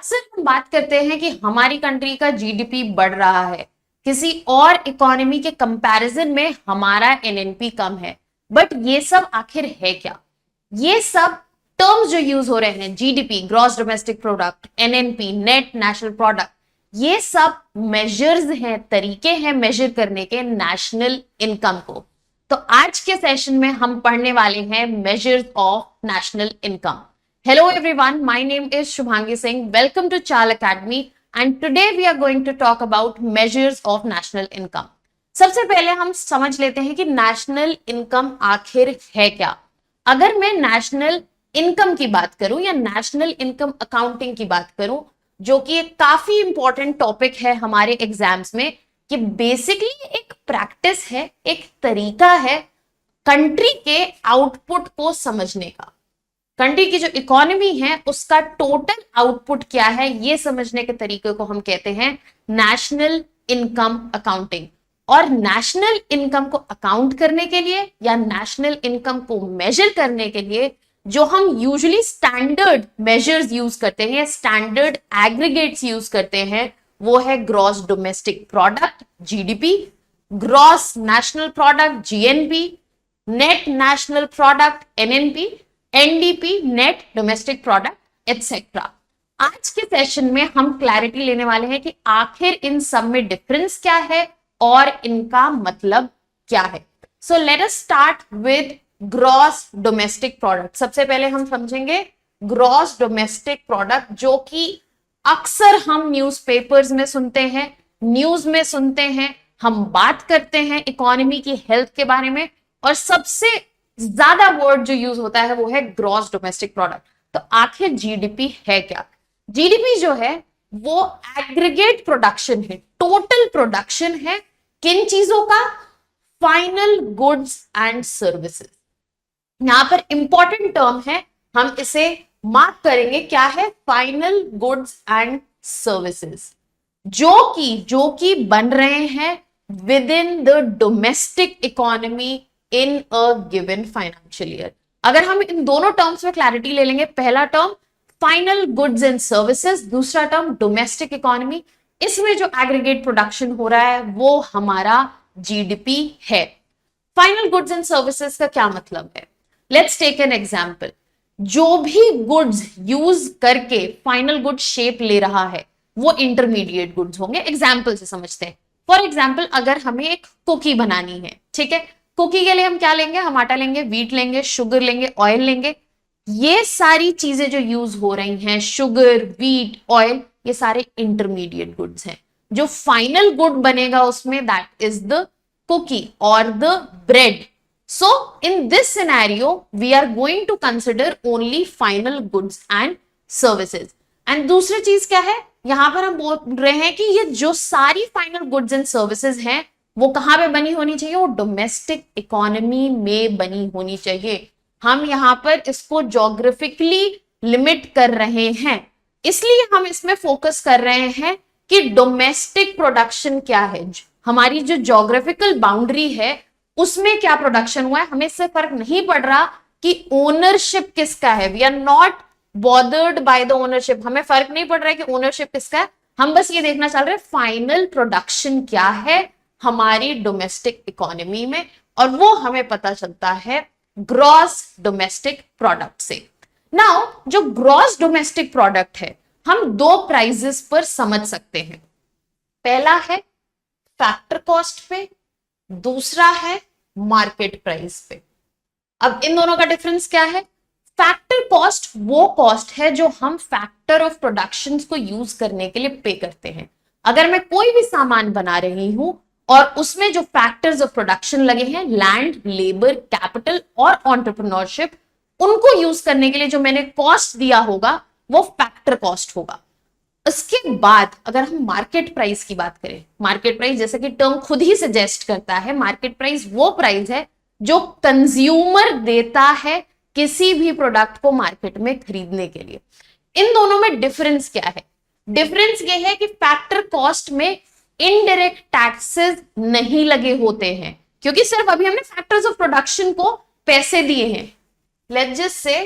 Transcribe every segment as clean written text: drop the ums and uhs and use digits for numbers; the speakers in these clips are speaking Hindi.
अक्सर हम बात करते हैं कि हमारी कंट्री का जीडीपी बढ़ रहा है, किसी और इकोनॉमी के कंपैरिजन में हमारा एनएनपी कम है। बट ये सब आखिर है क्या? ये सब टर्म्स जो यूज हो रहे हैं, GDP, gross domestic product, NNP, net national product, ये सब मेजर्स हैं, तरीके हैं मेजर करने के नेशनल इनकम को। तो आज के सेशन में हम पढ़ने वाले हैं measures of national income. Hello everyone, my name is Shubhangi Singh. Welcome to Chal Academy and today we are going to talk about measures of national income. सबसे पहले हम समझ लेते हैं कि नेशनल इनकम आखिर है क्या। अगर मैं नेशनल इनकम की बात करूं या नेशनल इनकम अकाउंटिंग की बात करूं, जो कि एक काफी इंपॉर्टेंट टॉपिक है हमारे एग्जाम्स में, कि बेसिकली एक प्रैक्टिस है, एक तरीका है कंट्री के आउटपुट को समझने का। कंट्री की जो इकोनॉमी है उसका टोटल आउटपुट क्या है, ये समझने के तरीके को हम कहते हैं नेशनल इनकम अकाउंटिंग। और नेशनल इनकम को अकाउंट करने के लिए या नेशनल इनकम को मेजर करने के लिए जो हम यूजुअली स्टैंडर्ड मेजर्स यूज करते हैं या स्टैंडर्ड एग्रीगेट्स यूज करते हैं, वो है gross domestic product GDP, gross national product GNP, net national product NNP, NDP, net domestic product etcetera. आज के सेशन में हम क्लैरिटी लेने वाले हैं कि आखिर इन सब में डिफरेंस क्या है और इनका मतलब क्या है। So let us start with gross domestic product. सबसे पहले हम समझेंगे ग्रॉस डोमेस्टिक प्रोडक्ट, जो कि अक्सर हम न्यूज़पेपर्स में सुनते हैं, न्यूज में सुनते हैं, हम बात करते हैं इकोनॉमी की हेल्थ के बारे में, और सबसे ज्यादा वर्ड जो यूज होता है वो है ग्रॉस डोमेस्टिक प्रोडक्ट। तो आखिर जीडीपी है क्या? जीडीपी जो है वो एग्रीगेट प्रोडक्शन है, टोटल प्रोडक्शन है। किन चीजों का? Final goods and services. यहां पर इंपॉर्टेंट टर्म है, हम इसे मार्क करेंगे, क्या है? फाइनल गुड्स एंड सर्विसेज, जो कि बन रहे हैं with in the domestic economy in a given financial year. अगर हम इन दोनों टर्म्स में क्लैरिटी ले लेंगे, पहला term final goods and services, दूसरा टर्म डोमेस्टिक इकोनॉमी, इसमें जो एग्रीगेट प्रोडक्शन हो रहा है वो हमारा जीडीपी है। फाइनल गुड्स एंड सर्विसेज का क्या मतलब है? Let's take an example. जो भी गुड्स यूज करके फाइनल गुड शेप ले रहा है वो इंटरमीडिएट गुड्स होंगे। एग्जांपल से समझते हैं। फॉर एग्जांपल, अगर हमें एक कुकी बनानी है, ठीक है, कुकी के लिए हम क्या लेंगे? हम आटा लेंगे, व्हीट लेंगे, शुगर लेंगे, ऑयल लेंगे। ये सारी चीजें जो यूज हो रही हैं, शुगर, व्हीट, ऑयल, ये सारे इंटरमीडिएट गुड्स हैं। जो फाइनल गुड बनेगा उसमें, दैट इज द कुकी और the bread. So in this scenario we are going to consider only final goods and services. And दूसरी चीज क्या है, यहां पर हम बोल रहे हैं कि ये जो सारी फाइनल गुड्स एंड सर्विसेज हैं वो कहां पे बनी होनी चाहिए? वो डोमेस्टिक इकोनॉमी में बनी होनी चाहिए। हम यहां पर इसको ज्योग्राफिकली लिमिट कर रहे हैं, इसलिए हम इसमें फोकस कर रहे हैं कि डोमेस्टिक प्रोडक्शन क्या है, हमारी जो ज्योग्राफिकल बाउंड्री है उसमें क्या प्रोडक्शन हुआ है। हमें इससे फर्क नहीं पड़ रहा कि ओनरशिप किसका है। We are not bothered by the ownership. हमें फर्क नहीं पड़ रहा है कि ओनरशिप किसका है, हम बस ये देखना चाह रहे हैं फाइनल प्रोडक्शन क्या है हमारी डोमेस्टिक इकोनॉमी में, और वो हमें पता चलता है ग्रॉस डोमेस्टिक प्रोडक्ट से। नाउ जो ग्रॉस डोमेस्टिक प्रोडक्ट है, हम दो प्राइजेस पर समझ सकते हैं। पहला है फैक्टर कॉस्ट पे, दूसरा है मार्केट प्राइस पे। अब इन दोनों का डिफरेंस क्या है? फैक्टर कॉस्ट वो कॉस्ट है जो हम फैक्टर ऑफ प्रोडक्शन को यूज करने के लिए पे करते हैं। अगर मैं कोई भी सामान बना रही हूं और उसमें जो फैक्टर्स ऑफ प्रोडक्शन लगे हैं, लैंड, लेबर, कैपिटल और एंटरप्रेन्योरशिप, उनको यूज करने के लिए जो मैंने कॉस्ट दिया होगा वो फैक्टर कॉस्ट होगा। इसके बाद अगर हम मार्केट प्राइस की बात करें, मार्केट प्राइस जैसे कि टर्म खुद ही सजेस्ट करता है, मार्केट प्राइस वो प्राइस है जो कंज्यूमर देता है किसी भी प्रोडक्ट को मार्केट में खरीदने के लिए। इन दोनों में डिफरेंस क्या है? डिफरेंस ये है कि फैक्टर कॉस्ट में इनडायरेक्ट टैक्सेस नहीं लगे होते हैं, क्योंकि सिर्फ अभी हमने फैक्टर्स ऑफ प्रोडक्शन को पैसे दिए हैं। Let's just say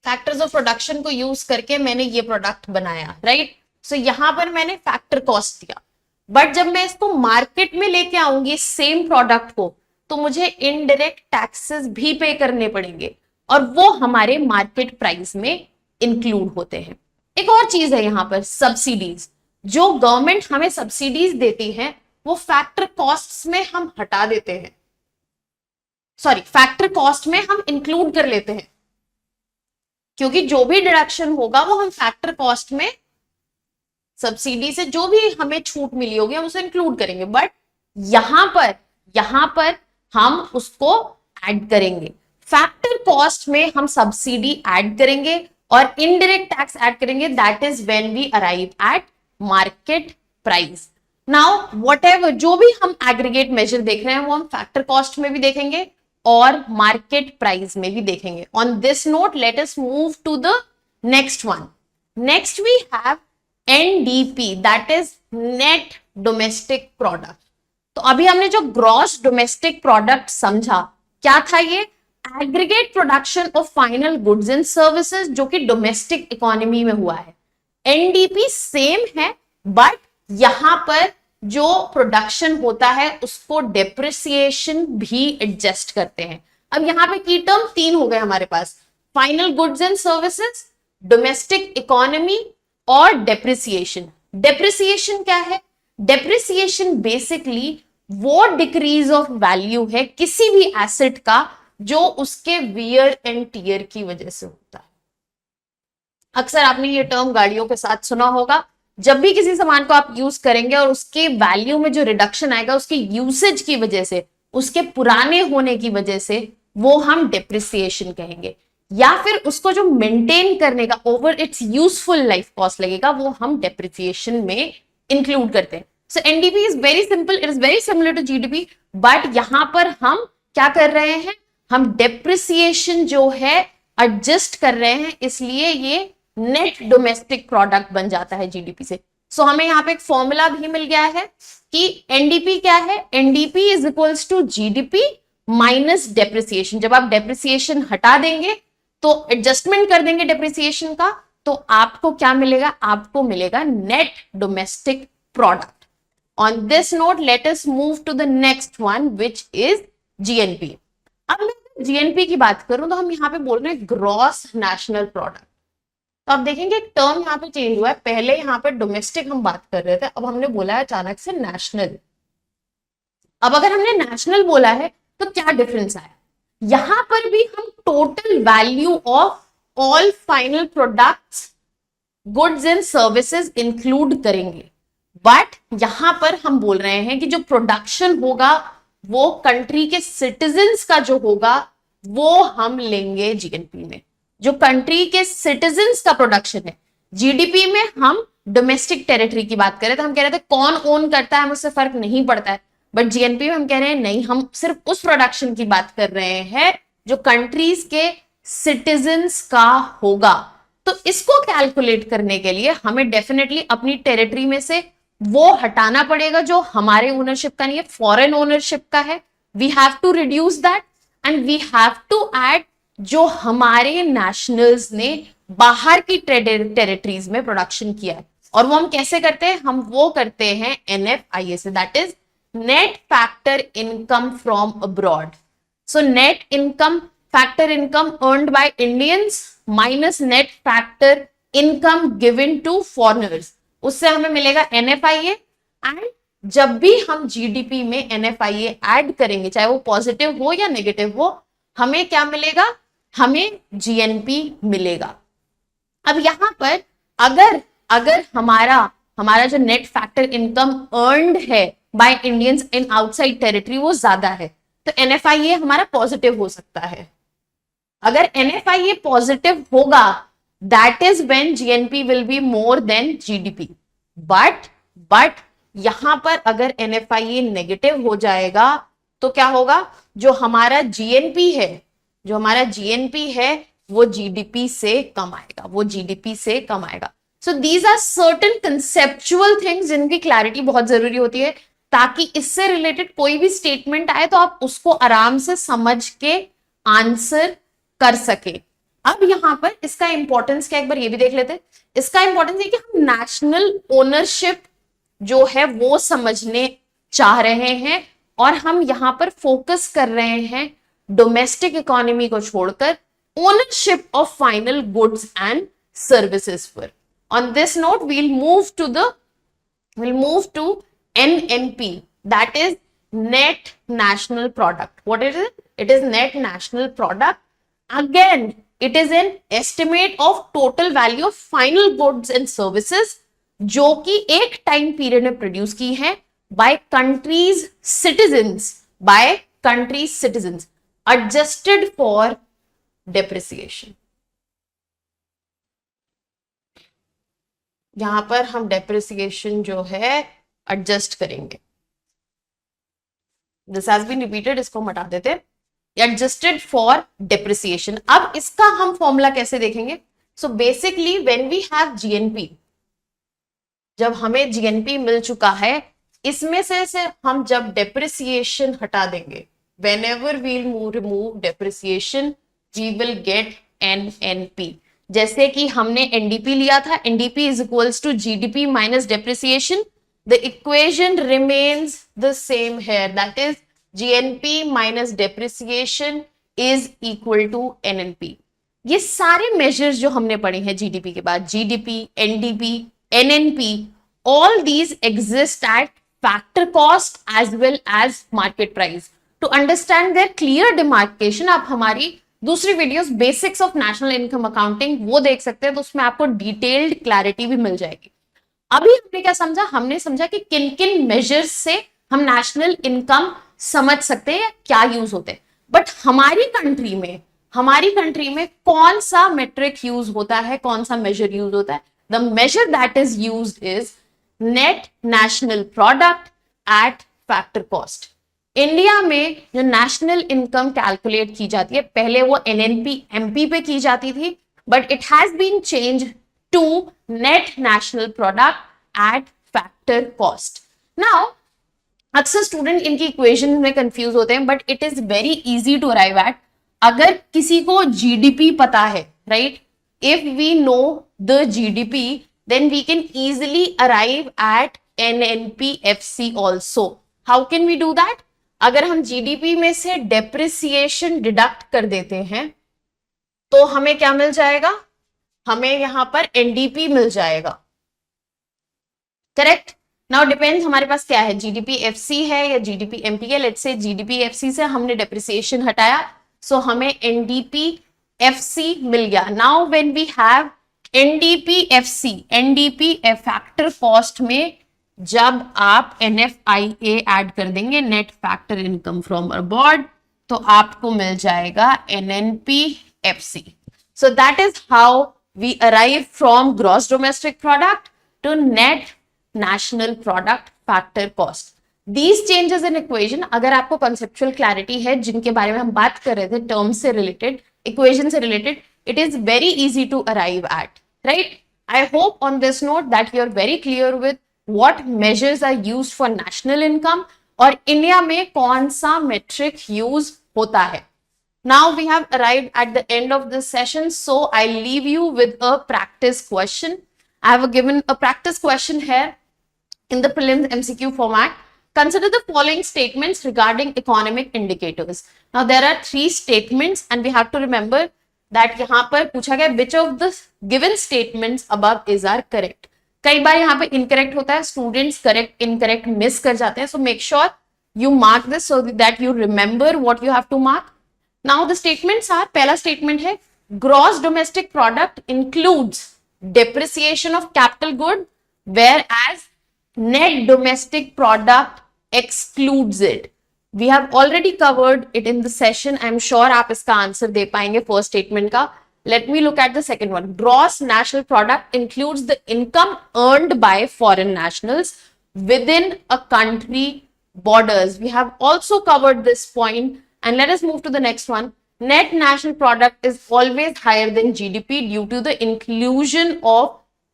factors of production को यूज करके मैंने ये प्रोडक्ट बनाया, राइट। सो यहां पर मैंने फैक्टर कॉस्ट दिया, बट जब मैं इसको मार्केट में लेके आऊंगी सेम प्रोडक्ट को, तो मुझे इनडायरेक्ट टैक्सेस भी पे करने पड़ेंगे और वो हमारे मार्केट प्राइस में इंक्लूड होते हैं। एक और चीज है यहां पर, सब्सिडीज। जो गवर्नमेंट हमें सब्सिडीज देती है वो फैक्टर कॉस्ट में हम हटा देते हैं, सॉरी फैक्टर कॉस्ट में हम इंक्लूड कर लेते हैं, क्योंकि जो भी डिडक्शन होगा वो हम फैक्टर कॉस्ट में, सब्सिडी से जो भी हमें छूट मिली होगी हम उसे इंक्लूड करेंगे, बट यहां पर हम उसको ऐड करेंगे। फैक्टर कॉस्ट में हम सब्सिडी ऐड करेंगे और इनडायरेक्ट टैक्स ऐड करेंगे, that is when we arrive at market price. Now whatever जो भी हम एग्रीगेट मेजर देख रहे हैं वो हम फैक्टर कॉस्ट में भी देखेंगे और मार्केट प्राइस में भी देखेंगे। On this note let us move to the next one. Next we have NDP, that is net domestic product. तो अभी हमने जो ग्रॉस डोमेस्टिक प्रोडक्ट समझा, क्या था ये? Aggregate production of final goods and services जो कि डोमेस्टिक इकोनॉमी में हुआ है। एनडीपी सेम है, बट यहां पर जो प्रोडक्शन होता है उसको डेप्रिसिएशन भी एडजस्ट करते हैं। अब यहां पे की टर्म 3 हो गए हमारे पास, final goods and services, domestic economy और डेप्रिसिएशन। डेप्रिसिएशन क्या है? डेप्रिसिएशन बेसिकली वो डिक्रीज ऑफ वैल्यू है किसी भी एसेट का जो उसके वियर एंड टीयर की वजह से होता है। अक्सर आपने ये टर्म गाड़ियों के साथ सुना होगा। जब भी किसी सामान को आप यूज करेंगे और उसके वैल्यू में जो रिडक्शन आएगा उसके यूसेज की वजह से, उसके पुराने होने की वजह से, वो हम डेप्रिसिएशन कहेंगे। या फिर उसको जो मेंटेन करने का over its useful life cost लगेगा, वो हम डेप्रिसिएशन में इंक्लूड करते हैं। So NDP is very simple, it is very similar to GDP, but यहां पर हम क्या कर रहे हैं? हम डेप्रिसिएशन जो है एडजस्ट कर रहे हैं, इसलिए ये नेट डोमेस्टिक प्रोडक्ट बन जाता है जीडीपी से। सो हमें यहाँ पे एक फॉर्मूला भी मिल गया है कि एनडीपी क्या है? NDP is equals to GDP minus depreciation. जब आप डेप्रिसिएशन हटा देंगे तो एडजस्टमेंट कर देंगे डेप्रिसिएशन का, तो आपको क्या मिलेगा? आपको मिलेगा net domestic product. On this note let us move to the next one which is GNP. अब मैं जीएनपी की बात करूं तो हम यहाँ पे बोल रहे हैं ग्रॉस नेशनल प्रोडक्ट। तो आप देखेंगे एक टर्म यहाँ पे चेंज हुआ है, पहले यहाँ पे डोमेस्टिक हम बात कर रहे थे, अब हमने बोला है अचानक से नेशनल। अब अगर हमने नेशनल बोला है तो क्या डिफरेंस आया? यहां पर भी हम total value of all final products, goods and services include करेंगे, बट यहां पर हम बोल रहे हैं कि जो प्रोडक्शन होगा वो कंट्री के सिटीजन्स का जो होगा वो हम लेंगे जीएनपी में। जो कंट्री के सिटीजन्स का प्रोडक्शन है, जीडीपी में हम डोमेस्टिक टेरिटरी की बात करें तो हम कह रहे थे कौन ओन करता है मुझसे फर्क नहीं पड़ता है, बट जीएनपी में हम कह रहे हैं नहीं, हम सिर्फ उस प्रोडक्शन की बात कर रहे हैं जो कंट्रीज के सिटीजन्स का होगा। तो इसको कैलकुलेट करने के लिए हमें डेफिनेटली अपनी टेरिटरी में से वो हटाना पड़ेगा जो हमारे ओनरशिप का नहीं है, फॉरेन ओनरशिप का है। We have to reduce that and we have to add जो हमारे नेशनल्स ने बाहर की टेरिटरीज में प्रोडक्शन किया है। और वो हम कैसे करते हैं? हम वो करते हैं एनएफआईए से, that is net factor income from abroad. So net income, factor income earned by Indians minus net factor income given to foreigners, उससे हमें मिलेगा एनएफआईए। एंड जब भी हम जीडीपी में एनएफआईए ऐड करेंगे, चाहे वो पॉजिटिव हो या नेगेटिव हो, हमें क्या मिलेगा? हमें जीएनपी मिलेगा। अब यहां पर अगर हमारा जो नेट फैक्टर इनकम अर्न्ड है by Indians in outside territory वो ज्यादा है, तो एनएफआईए हमारा पॉजिटिव हो सकता है। अगर एनएफआईए पॉजिटिव होगा, that is when GNP will be more than GDP. But यहां पर अगर एनएफआईए नेगेटिव हो जाएगा तो क्या होगा? जो हमारा जीएनपी है वो जीडीपी से कम आएगा, वो जीडीपी से कम आएगा। So these are certain conceptual things जिनकी क्लैरिटी बहुत जरूरी होती है, ताकि इससे रिलेटेड कोई भी स्टेटमेंट आए तो आप उसको आराम से समझ के आंसर कर सके। अब यहां पर इसका इंपॉर्टेंस क्या, एक बार ये भी देख लेते हैं। इसका इंपॉर्टेंस ये कि हम नेशनल ओनरशिप जो है वो समझने चाह रहे हैं, और हम यहां पर फोकस कर रहे हैं डोमेस्टिक इकोनॉमी को छोड़कर ownership of final goods and services पर। On this note we'll move to NNP, that is net national product. What is it? It is net national product. Again, it is an estimate of total value of final goods and services जो कि एक टाइम पीरियड में प्रोड्यूस की है by countries citizens adjusted for depreciation. यहां पर हम डेप्रिसिएशन जो है एडजस्ट करेंगे। दिस हैज बीन रिपीटेड, इसको हटा देते हैं। Adjusted for depreciation. अब इसका हम फॉर्मूला कैसे देखेंगे? So basically when we have GNP, जब हमें जीएनपी मिल चुका है, इसमें से हम जब डेप्रिसिएशन हटा देंगे, whenever we'll remove depreciation we will get NNP। जैसे कि हमने एनडीपी लिया था, NDP is equals to GDP minus depreciation, the equation remains the same here, that is GNP minus depreciation is equal to NNP. ये सारे मेजर्स जो हमने पढ़े हैं जीडीपी के बाद, GDP, NDP, NNP, all these exist at factor cost as well as market price. To understand their clear demarcation आप हमारी दूसरी videos basics of national income accounting वो देख सकते हैं, तो उसमें आपको डिटेल्ड क्लैरिटी भी मिल जाएगी। अभी हमने क्या समझा? हमने समझा कि किन किन मेजर्स से हम नेशनल इनकम समझ सकते हैं, क्या यूज होते हैं। बट हमारी कंट्री में कौन सा मेट्रिक यूज होता है, कौन सा मेजर यूज होता है? The measure that is used is net national product at factor cost. India में जो नेशनल इनकम कैलकुलेट की जाती है, पहले वो एनएनपी एमपी पे की जाती थी, but it has been change to net national product at factor cost. Now अक्सर स्टूडेंट इनकी इक्वेशन में कंफ्यूज होते हैं, but it is very easy to arrive at. अगर किसी को जीडीपी पता है, right, if we know the GDP then we can easily arrive at NNPFC also. How can we do that? अगर हम जीडीपी में से डेप्रिसिएशन डिडक्ट कर देते हैं तो हमें क्या मिल जाएगा? हमें यहां पर एनडीपी मिल जाएगा, करेक्ट? नाउ डिपेंड्स हमारे पास क्या है, जीडीपी एफसी है या जीडीपी एमपी है। लेट्स से जीडीपी एफसी से हमने डेप्रिसिएशन हटाया, सो हमें एनडीपी एफसी मिल गया। Now when we have NDP FC, NDP factor cost में जब आप NFIA ऐड कर देंगे, net factor income from abroad, तो आपको मिल जाएगा NNPFC। So that is how we arrive from gross domestic product to net national product factor cost. These changes in equation, अगर आपको कंसेप्चुअल क्लैरिटी है जिनके बारे में हम बात कर रहे थे, टर्म्स से रिलेटेड, इक्वेशन से related, it is very easy to arrive at, right? I hope on this note that you are very clear with what measures are used for national income और इंडिया में कौन सा मेट्रिक यूज होता है। Now we have arrived at the end of this session, so I'll leave you with a practice question. I have given a practice question here in the prelims MCQ format. Consider the following statements regarding economic indicators. Now there are 3 statements and we have to remember that यहाँ पर पूछा गया which of the given statements above is are correct. कई बार यहाँ पे इनकरेक्ट होता है, स्टूडेंट्स करेक्ट इनकरेक्ट मिस कर जाते हैं, so make sure you mark this so that you remember what you have to mark. Now the statements are, पहला स्टेटमेंट है gross domestic product includes depreciation of capital good whereas net domestic product excludes it. We have already covered it in the session, I am sure आप इसका आंसर दे पाएंगे फर्स्ट स्टेटमेंट का। Let me look at the second one. Gross national product includes the income earned by foreign nationals within a country borders. We have also covered this point and let us move to the next one. Net national product is always higher than GDP due to the inclusion of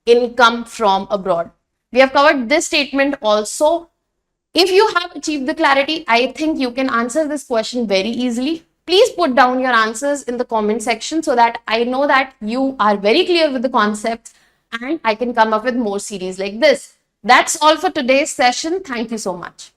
income from abroad. We have covered this statement also. If you have achieved the clarity, I think you can answer this question very easily. Please put down your answers in the comment section so that I know that you are very clear with the concepts and I can come up with more series like this. That's all for today's session. Thank you so much.